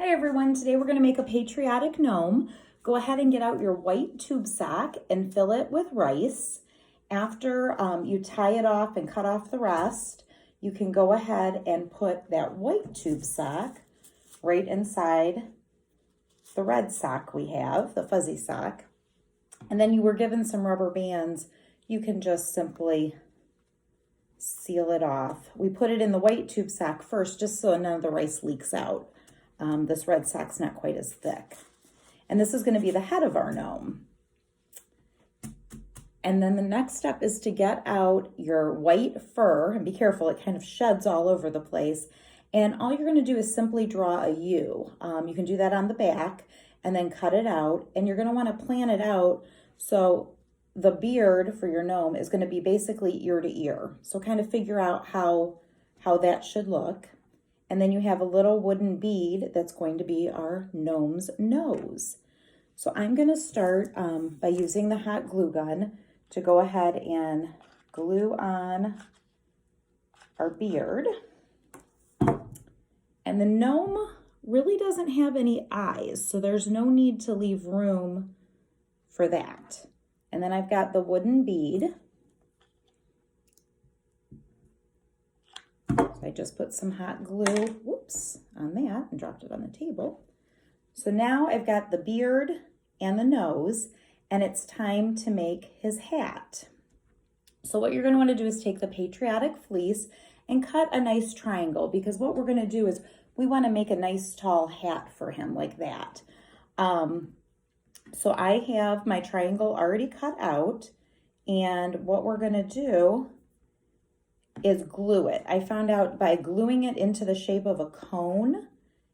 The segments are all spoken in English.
Hi everyone, today we're going to make a patriotic gnome. Go ahead and get out your white tube sock and fill it with rice. After you tie it off and cut off the rest, you can go ahead and put that white tube sock right inside the red sock we have, the fuzzy sock. And then you were given some rubber bands. You can just simply seal it off. We put it in the white tube sock first just so none of the rice leaks out. This red sock's not quite as thick. And this is going to be the head of our gnome. And then the next step is to get out your white fur, and be careful, it kind of sheds all over the place. And all you're going to do is simply draw a U. You can do that on the back and then cut it out. And you're going to want to plan it out so the beard for your gnome is going to be basically ear to ear. So kind of figure out how that should look. And then you have a little wooden bead that's going to be our gnome's nose. So I'm going to start by using the hot glue gun to go ahead and glue on our beard. And the gnome really doesn't have any eyes, so there's no need to leave room for that. And then I've got the wooden bead. So I just put some hot glue, on that and dropped it on the table. So now I've got the beard and the nose, and it's time to make his hat. So what you're going to want to do is take the patriotic fleece and cut a nice triangle, because what we're going to do is we want to make a nice tall hat for him like that. So I have my triangle already cut out, and what we're going to do is glue it. I found out by gluing it into the shape of a cone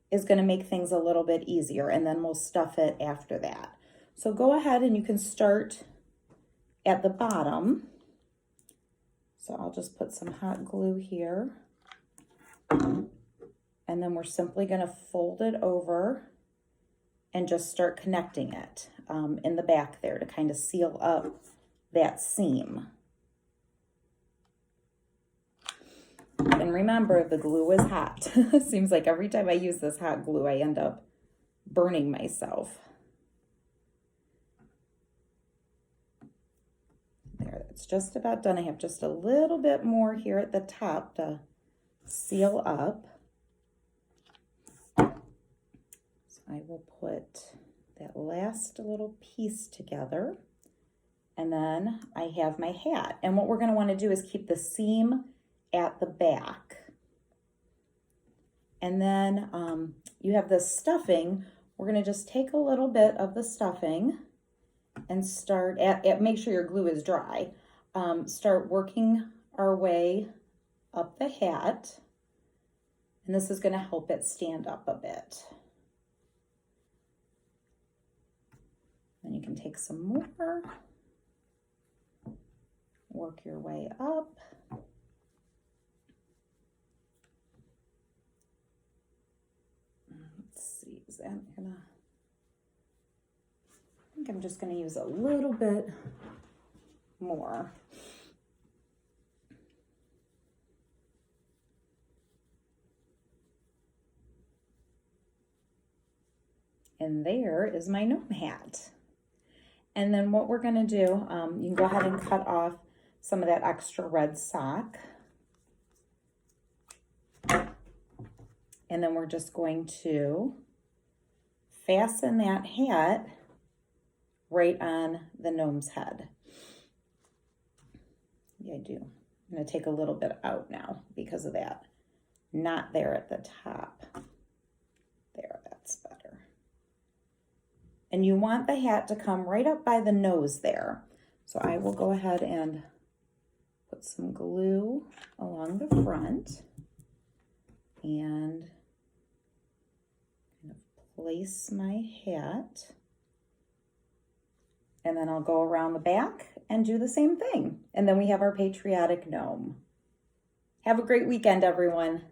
is going to make things a little bit easier, and then we'll stuff it after that. So go ahead and you can start at the bottom. So I'll just put some hot glue here, and then we're simply going to fold it over and just start connecting it in the back there to kind of seal up that seam. And remember, the glue is hot. Seems like every time I use this hot glue, I end up burning myself. There, that's just about done. I have just a little bit more here at the top to seal up. So I will put that last little piece together. And then I have my hat. And what we're going to want to do is keep the seam at the back. And then you have the stuffing. We're going to just take a little bit of the stuffing and start make sure your glue is dry. Start working our way up the hat. And this is going to help it stand up a bit. Then you can take some more, work your way up. Is that I think I'm just gonna use a little bit more. And there is my gnome hat. And then what we're gonna do, you can go ahead and cut off some of that extra red sock. And then we're just going to fasten that hat right on the gnome's head. Yeah, I do. I'm going to take a little bit out now because of that knot there at the top. There, that's better. And you want the hat to come right up by the nose there. So I will go ahead and put some glue along the front and place my hat, and then I'll go around the back and do the same thing. And then we have our patriotic gnome. Have a great weekend, everyone.